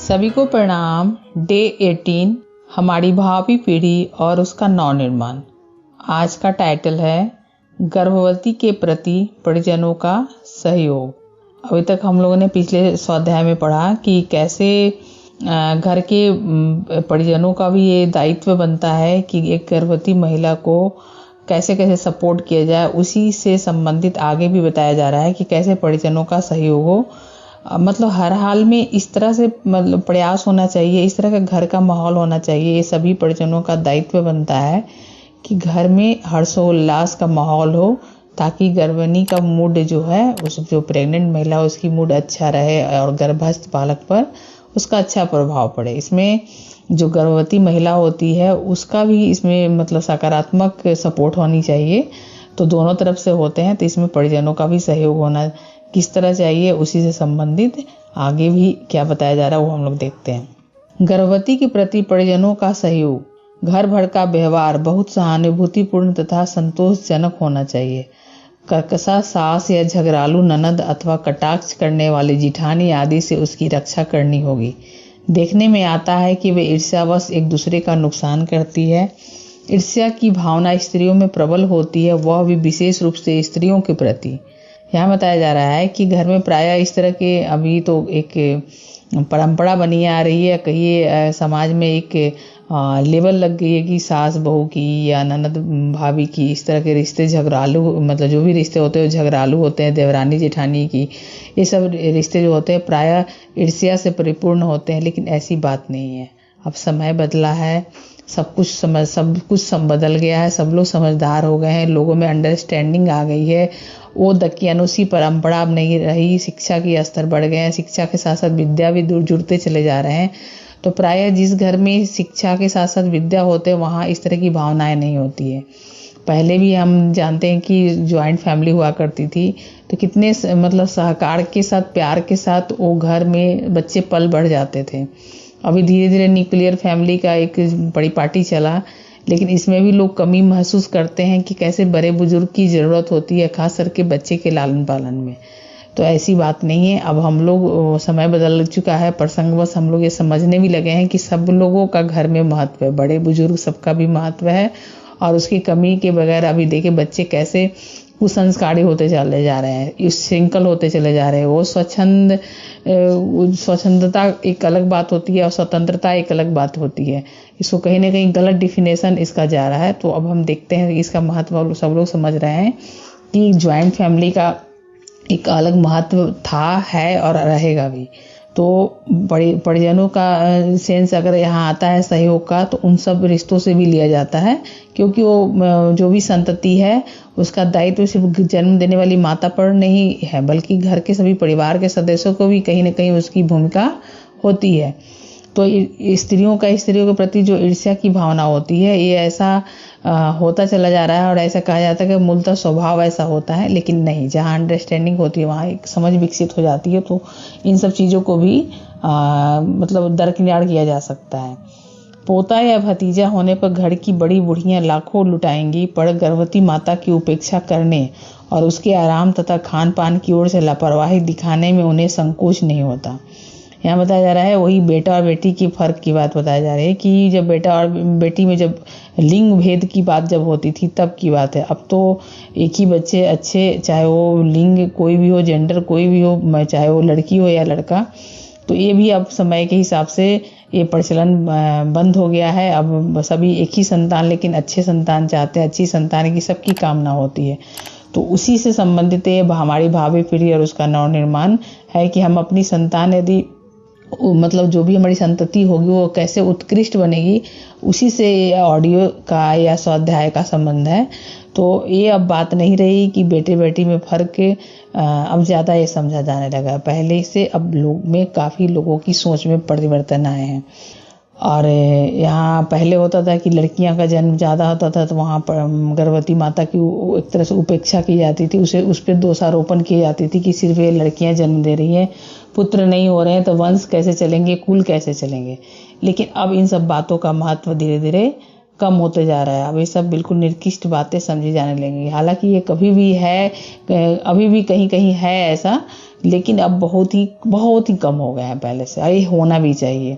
सभी को प्रणाम। डे 18 हमारी भावी पीढ़ी और उसका नवनिर्माण। आज का टाइटल है गर्भवती के प्रति परिजनों का सहयोग। अभी तक हम लोगों ने पिछले स्वाध्याय में पढ़ा कि कैसे घर के परिजनों का भी ये दायित्व बनता है कि एक गर्भवती महिला को कैसे कैसे सपोर्ट किया जाए। उसी से संबंधित आगे भी बताया जा रहा है कि कैसे परिजनों का सहयोग हो। मतलब हर हाल में इस तरह से मतलब प्रयास होना चाहिए, इस तरह का घर का माहौल होना चाहिए। ये सभी परिजनों का दायित्व बनता है कि घर में हर्षोल्लास का माहौल हो, ताकि गर्भिणी का मूड जो है, उस जो प्रेग्नेंट महिला उसकी मूड अच्छा रहे और गर्भस्थ बालक पर उसका अच्छा प्रभाव पड़े। इसमें जो गर्भवती महिला होती है उसका भी इसमें मतलब सकारात्मक सपोर्ट होनी चाहिए। तो दोनों तरफ से होते हैं, तो इसमें परिजनों का भी सहयोग होना किस तरह चाहिए, उसी से संबंधित आगे भी क्या बताया जा रहा है वो हम लोग देखते हैं। गर्भवती के प्रति परिजनों का सहयोग। घर भर का व्यवहार बहुत सहानुभूतिपूर्ण तथा संतोषजनक होना चाहिए। कर्कशा सास या झगड़ालू ननद अथवा कटाक्ष करने वाली जिठानी आदि से उसकी रक्षा करनी होगी। देखने में आता है कि वे ईर्ष्यावश एक दूसरे का नुकसान करती है। ईर्ष्या की भावना स्त्रियों में प्रबल होती है, वह भी विशेष रूप से स्त्रियों के प्रति। यहाँ बताया जा रहा है कि घर में प्रायः इस तरह के अभी तो एक परंपरा बनी आ रही है, कहिए समाज में एक लेवल लग गई है कि सास बहू की या ननद भाभी की इस तरह के रिश्ते झगड़ालू, मतलब जो भी रिश्ते होते हैं झगड़ालू होते हैं। देवरानी जेठानी की ये सब रिश्ते जो होते हैं प्रायः ईर्ष्या से परिपूर्ण होते हैं, लेकिन ऐसी बात नहीं है। अब समय बदला है, सब कुछ बदल गया है, सब लोग समझदार हो गए हैं, लोगों में अंडरस्टैंडिंग आ गई है। वो दकियानुसी परंपरा अब नहीं रही, शिक्षा के स्तर बढ़ गए हैं, शिक्षा के साथ साथ विद्या भी जुड़ते चले जा रहे हैं। तो प्रायः जिस घर में शिक्षा के साथ साथ विद्या होते हैं वहाँ इस तरह की भावनाएं नहीं होती है। पहले भी हम जानते हैं कि ज्वाइंट फैमिली हुआ करती थी, तो कितने मतलब सहकार के साथ, प्यार के साथ वो घर में बच्चे पल बढ़ जाते थे। अभी धीरे धीरे न्यूक्लियर फैमिली का एक बड़ी पार्टी चला, लेकिन इसमें भी लोग कमी महसूस करते हैं कि कैसे बड़े बुजुर्ग की ज़रूरत होती है, खास करके बच्चे के लालन पालन में। तो ऐसी बात नहीं है। अब हम लोग समय बदल चुका है, प्रसंगवश हम लोग ये समझने भी लगे हैं कि सब लोगों का घर में महत्व है, बड़े बुजुर्ग सबका भी महत्व है। और उसकी कमी के बगैर अभी देखिए बच्चे कैसे कुसंस्कारी होते चले जा रहे हैं, श्रृंखल होते चले जा रहे हैं। वो स्वच्छंदता एक अलग बात होती है और स्वतंत्रता एक अलग बात होती है। इसको कहीं ना कहीं गलत डिफिनेशन इसका जा रहा है। तो अब हम देखते हैं इसका महत्व सब लोग समझ रहे हैं कि ज्वाइंट फैमिली का एक अलग महत्व था, है और रहेगा भी। तो परिजनों का सेंस अगर यहाँ आता है सहयोग का, तो उन सब रिश्तों से भी लिया जाता है, क्योंकि वो जो भी संतति है उसका दायित्व सिर्फ जन्म देने वाली माता पर नहीं है, बल्कि घर के सभी परिवार के सदस्यों को भी कहीं ना कहीं उसकी भूमिका होती है। तो स्त्रियों के प्रति जो ईर्ष्या की भावना होती है, ये ऐसा होता चला जा रहा है और ऐसा कहा जाता है कि मूलतः स्वभाव ऐसा होता है, लेकिन नहीं। जहाँ अंडरस्टैंडिंग होती है वहाँ एक समझ विकसित हो जाती है। तो इन सब चीज़ों को भी मतलब दरकिनार किया जा सकता है। पोता या भतीजा होने पर घर की बड़ी बुढ़ियाँ लाखों लुटाएंगी, पर गर्भवती माता की उपेक्षा करने और उसके आराम तथा खान पान की ओर से लापरवाही दिखाने में उन्हें संकोच नहीं होता। यहाँ बताया जा रहा है वही बेटा और बेटी की फर्क की बात बताया जा रही है कि जब बेटा और बेटी में जब लिंग भेद की बात जब होती थी तब की बात है। अब तो एक ही बच्चे अच्छे, चाहे वो लिंग कोई भी हो, जेंडर कोई भी हो, चाहे वो लड़की हो या लड़का, तो ये भी अब समय के हिसाब से ये प्रचलन बंद हो गया है। अब सभी एक ही संतान, लेकिन अच्छे संतान चाहते हैं, अच्छी संतान की सबकी कामना होती है। तो उसी से संबंधित ये हमारी भावी पीढ़ी और उसका नवनिर्माण है कि हम अपनी संतान यदि मतलब जो भी हमारी संतति होगी वो कैसे उत्कृष्ट बनेगी, उसी से ऑडियो का या स्वाध्याय का संबंध है। तो ये अब बात नहीं रही कि बेटे बेटी में फर्क, अब ज़्यादा ये समझा जाने लगा। पहले से अब लोग में काफ़ी लोगों की सोच में परिवर्तन आए हैं। और यहाँ पहले होता था कि लड़कियां का जन्म ज़्यादा होता था, तो वहाँ पर गर्भवती माता की एक तरह से उपेक्षा की जाती थी, उस पर दोषारोपण की जाती थी कि सिर्फ ये लड़कियां जन्म दे रही हैं, पुत्र नहीं हो रहे हैं, तो वंश कैसे चलेंगे, कुल कैसे चलेंगे। लेकिन अब इन सब बातों का महत्व धीरे धीरे कम होते जा रहा है। अब ये सब बिल्कुल निर्किष्ट बातें समझी जाने लगेंगी। हालांकि ये कभी भी है, अभी भी कहीं कहीं है ऐसा, लेकिन अब बहुत ही कम हो गया है पहले से। ये होना भी चाहिए,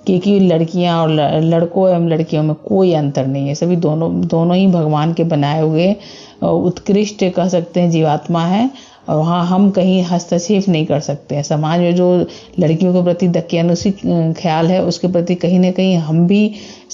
क्योंकि लड़कियां और लड़कों एवं लड़कियों में कोई अंतर नहीं है। सभी दोनों ही भगवान के बनाए हुए उत्कृष्ट कह सकते हैं जीवात्मा है, और वहाँ हम कहीं हस्तक्षेप नहीं कर सकते हैं। समाज में जो लड़कियों के प्रति दकियानुसी ख्याल है, उसके प्रति कहीं ना कहीं हम भी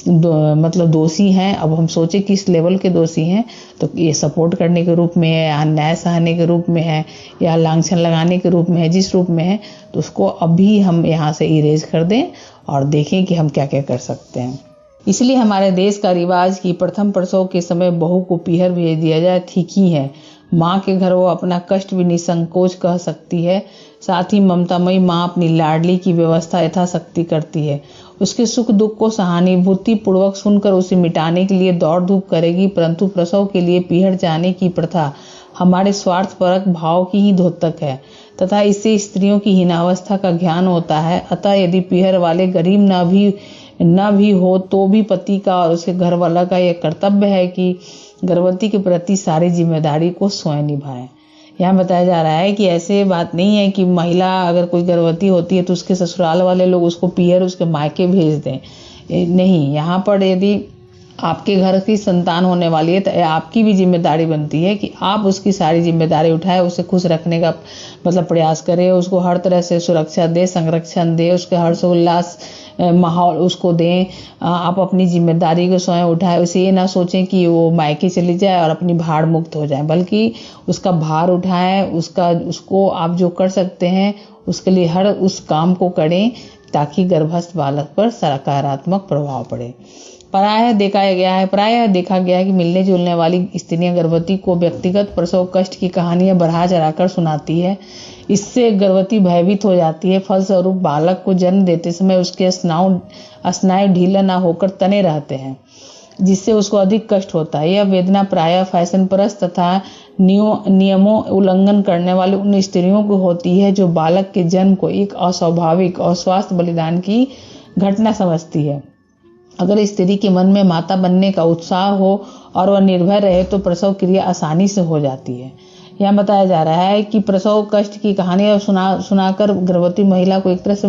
मतलब दोषी हैं। अब हम सोचे किस लेवल के दोषी हैं, तो ये सपोर्ट करने के रूप में है, या न्याय सहने के रूप में है, या लांछन लगाने के रूप में है, जिस रूप में है, तो उसको अभी हम यहाँ से इरेज कर दें और देखें कि हम क्या क्या कर सकते हैं। इसलिए हमारे देश का रिवाज कि प्रथम प्रसव के समय बहू को पीहर भेज दिया जाए ठीक ही है। माँ के घर वो अपना कष्ट भी निसंकोच कह सकती है। साथ ही ममतामयी माँ अपनी लाडली की व्यवस्था यथाशक्ति करती है। उसके सुख दुख को सहानुभूति पूर्वक सुनकर उसे मिटाने के लिए दौड़ धूप करेगी, परंतु प्रसव के लिए पीहर जाने की प्रथा हमारे स्वार्थपरक भाव की ही द्योतक है तथा इससे स्त्रियों की हीनावस्था का ज्ञान होता है। अतः यदि पीहर वाले गरीब न भी हो तो भी पति का और उसके घर वाला का यह कर्तव्य है कि गर्भवती के प्रति सारी जिम्मेदारी को स्वयं निभाएं। यहाँ बताया जा रहा है कि ऐसे बात नहीं है कि महिला अगर कोई गर्भवती होती है तो उसके ससुराल वाले लोग उसको पीहर उसके मायके भेज दें। नहीं, यहाँ पर यदि आपके घर की संतान होने वाली है तो आपकी भी जिम्मेदारी बनती है कि आप उसकी सारी जिम्मेदारी उठाएं, उसे खुश रखने का मतलब प्रयास करें, उसको हर तरह से सुरक्षा दे, संरक्षण दे, उसके हर्षोल्लास माहौल उसको दें। आप अपनी जिम्मेदारी को स्वयं उठाएं। उसे ये ना सोचें कि वो मायके चली जाए और अपनी भार मुक्त हो जाए, बल्कि उसका भार उठाएं, उसको आप जो कर सकते हैं उसके लिए हर उस काम को करें ताकि गर्भस्थ बालक पर सकारात्मक प्रभाव पड़े। प्रायः देखा गया है कि मिलने जुलने वाली स्त्रियां गर्भवती को व्यक्तिगत प्रसव कष्ट की कहानियां बढ़ा चढ़ाकर सुनाती है। इससे गर्भवती भयभीत हो जाती है। फलस्वरूप बालक को जन्म देते समय उसके स्नायु ढीला न होकर तने रहते हैं, जिससे उसको अधिक कष्ट होता है। यह वेदना प्रायः फैशन परस्त तथा नियमों उल्लंघन करने वाले उन स्त्रियों को होती है जो बालक के जन्म को एक अस्वाभाविक और स्वास्थ्य बलिदान की घटना समझती है। अगर स्त्री के मन में माता बनने का उत्साह हो और वह निर्भय रहे तो प्रसव क्रिया आसानी से हो जाती है। यहाँ बताया जा रहा है कि प्रसव कष्ट की कहानियां सुनाकर गर्भवती महिला को एक तरह से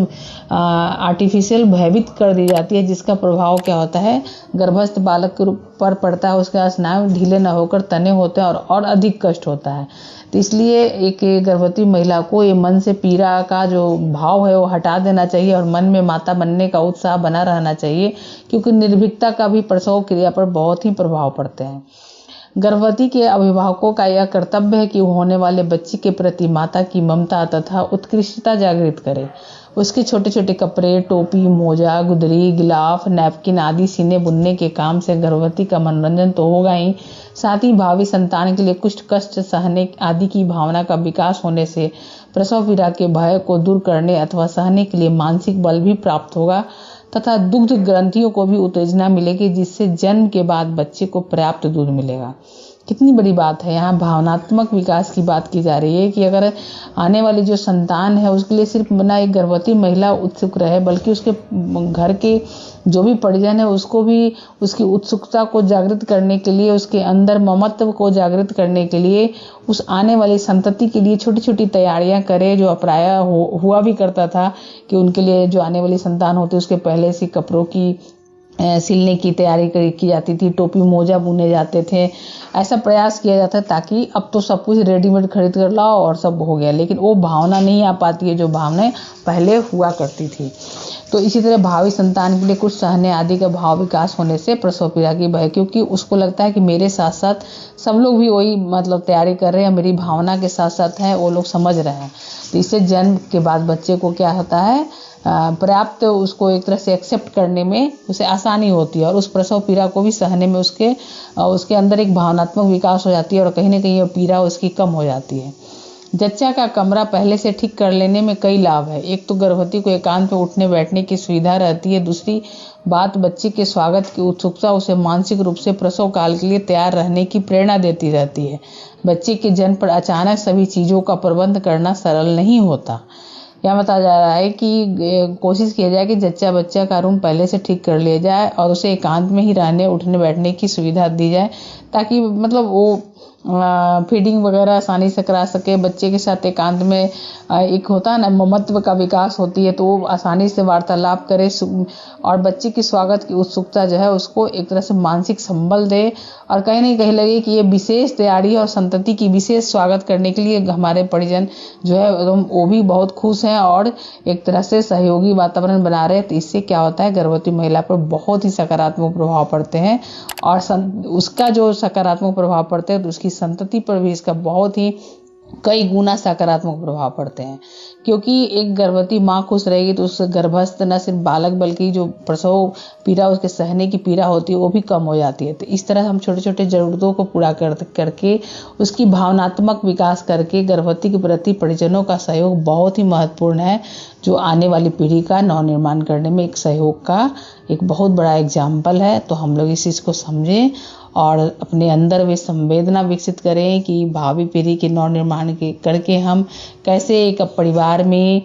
आर्टिफिशियल भयभीत कर दी जाती है, जिसका प्रभाव क्या होता है, गर्भस्थ बालक के पर पड़ता है। उसके स्नायु ढीले न होकर तने होते हैं और अधिक कष्ट होता है। तो इसलिए एक गर्भवती महिला को ये मन से पीड़ा का जो भाव है वो हटा देना चाहिए और मन में माता बनने का उत्साह बना रहना चाहिए, क्योंकि निर्भीकता का भी प्रसव क्रिया पर बहुत ही प्रभाव पड़ते हैं। गर्भवती के अभिभावकों का यह कर्तव्य है कि वो होने वाले बच्चे के प्रति माता की ममता तथा उत्कृष्टता जागृत करे। उसके छोटे छोटे कपड़े, टोपी, मोजा, गुदरी, गिलाफ, नैपकिन आदि सीने बुनने के काम से गर्भवती का मनोरंजन तो होगा ही, साथ ही भावी संतान के लिए कुछ कष्ट सहने आदि की भावना का विकास होने से प्रसव पीड़ा के भय को दूर करने अथवा सहने के लिए मानसिक बल भी प्राप्त होगा तथा दुग्ध ग्रंथियों को भी उत्तेजना मिलेगी, जिससे जन्म के बाद बच्चे को पर्याप्त दूध मिलेगा। कितनी बड़ी बात है। यहाँ भावनात्मक विकास की बात की जा रही है कि अगर आने वाली जो संतान है उसके लिए सिर्फ ना एक गर्भवती महिला उत्सुक रहे, बल्कि उसके घर के जो भी परिजन है उसको भी उसकी उत्सुकता को जागृत करने के लिए, उसके अंदर ममत्व को जागृत करने के लिए, उस आने वाली संतति के लिए छोटी छोटी तैयारियां करे। जो प्रायः हुआ भी करता था कि उनके लिए जो आने वाली संतान होती है उसके पहले से कपड़ों की सिलने की तैयारी की जाती थी, टोपी मोजा बुने जाते थे। ऐसा प्रयास किया जाता है ताकि अब तो सब कुछ रेडीमेड खरीद कर लाओ और सब हो गया, लेकिन वो भावना नहीं आ पाती है जो भावनाएं पहले हुआ करती थी। तो इसी तरह भावी संतान के लिए कुछ सहने आदि का भाव विकास होने से प्रसव पीड़ा की भय, क्योंकि उसको लगता है कि मेरे साथ साथ सब लोग भी वही मतलब तैयारी कर रहे हैं, मेरी भावना के साथ साथ हैं, वो लोग समझ रहे हैं। तो इससे जन्म के बाद बच्चे को क्या होता है, पर्याप्त उसको एक तरह से एक्सेप्ट करने में उसे आसानी होती है और उस प्रसव पीड़ा को भी सहने में उसके अंदर एक भावनात्मक विकास हो जाती है और कहीं ना कहीं ये पीड़ा उसकी कम हो जाती है। जच्चा का कमरा पहले से ठीक कर लेने में कई लाभ है। एक तो गर्भवती को एकांत में उठने बैठने की सुविधा रहती है। दूसरी बात, बच्चे के स्वागत की उत्सुकता उसे मानसिक रूप से प्रसव काल के लिए तैयार रहने की प्रेरणा देती रहती है। बच्चे के जन्म पर अचानक सभी चीज़ों का प्रबंध करना सरल नहीं होता। यहाँ बताया जा रहा है कि कोशिश किया जाए कि जच्चा बच्चा का रूम पहले से ठीक कर लिया जाए और उसे एकांत में ही रहने उठने बैठने की सुविधा दी जाए, ताकि मतलब वो फीडिंग वगैरह आसानी से करा सके। बच्चे के साथ एकांत में एक होता है ना, ममत्व का विकास होती है, तो वो आसानी से वार्तालाप करे और बच्चे की स्वागत की उत्सुकता जो है उसको एक तरह से मानसिक संबल दे, और कहीं नहीं कहीं लगे कि ये विशेष तैयारी और संतति की विशेष स्वागत करने के लिए हमारे परिजन जो है वो भी बहुत खुश हैं और एक तरह से सहयोगी वातावरण बना रहे हैं। तो इससे क्या होता है, गर्भवती महिला पर बहुत ही सकारात्मक प्रभाव पड़ते हैं, और उसका जो सकारात्मक प्रभाव पड़ते हैं तो उसकी संतति पर भी इसका बहुत ही कई गुना सकारात्मक प्रभाव पड़ते हैं। क्योंकि एक गर्भवती माँ खुश रहेगी तो उस गर्भस्थ न सिर्फ बालक बल्कि जो प्रसव पीड़ा उसके सहने की पीड़ा होती है वो भी कम हो जाती है। तो इस तरह हम छोटे छोटे जरूरतों को पूरा करके उसकी भावनात्मक विकास करके गर्भवती के प्रति परिजनों का सहयोग बहुत ही महत्वपूर्ण है, जो आने वाली पीढ़ी का नवनिर्माण करने में एक सहयोग का एक बहुत बड़ा एग्जाम्पल है। तो हम लोग इस चीज़ को समझें और अपने अंदर वे संवेदना विकसित करें कि भावी पीढ़ी के नवनिर्माण के करके हम कैसे एक परिवार में,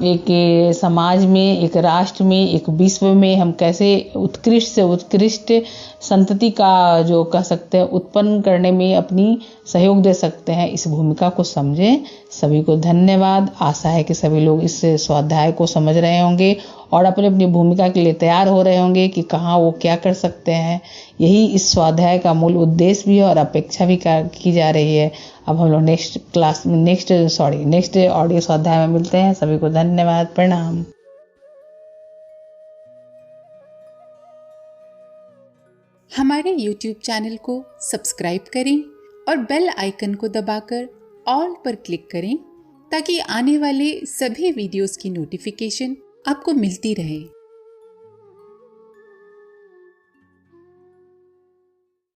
एक समाज में, एक राष्ट्र में, एक विश्व में हम कैसे उत्कृष्ट से उत्कृष्ट संतति का जो कह सकते हैं उत्पन्न करने में अपनी सहयोग दे सकते हैं। इस भूमिका को समझें। सभी को धन्यवाद। आशा है कि सभी लोग इस स्वाध्याय को समझ रहे होंगे और अपनी अपनी भूमिका के लिए तैयार हो रहे होंगे कि कहाँ वो क्या कर सकते हैं। यही इस स्वाध्याय का मूल उद्देश्य भी है और अपेक्षा भी की जा रही है। अब हम लोग नेक्स्ट ऑडियो स्वाध्याय में मिलते हैं। सभी को धन्यवाद। प्रणाम। हमारे YouTube चैनल को सब्सक्राइब करें और बेल आइकन को दबाकर ऑल पर क्लिक करें ताकि आने वाले सभी वीडियोस की नोटिफिकेशन आपको मिलती रहे।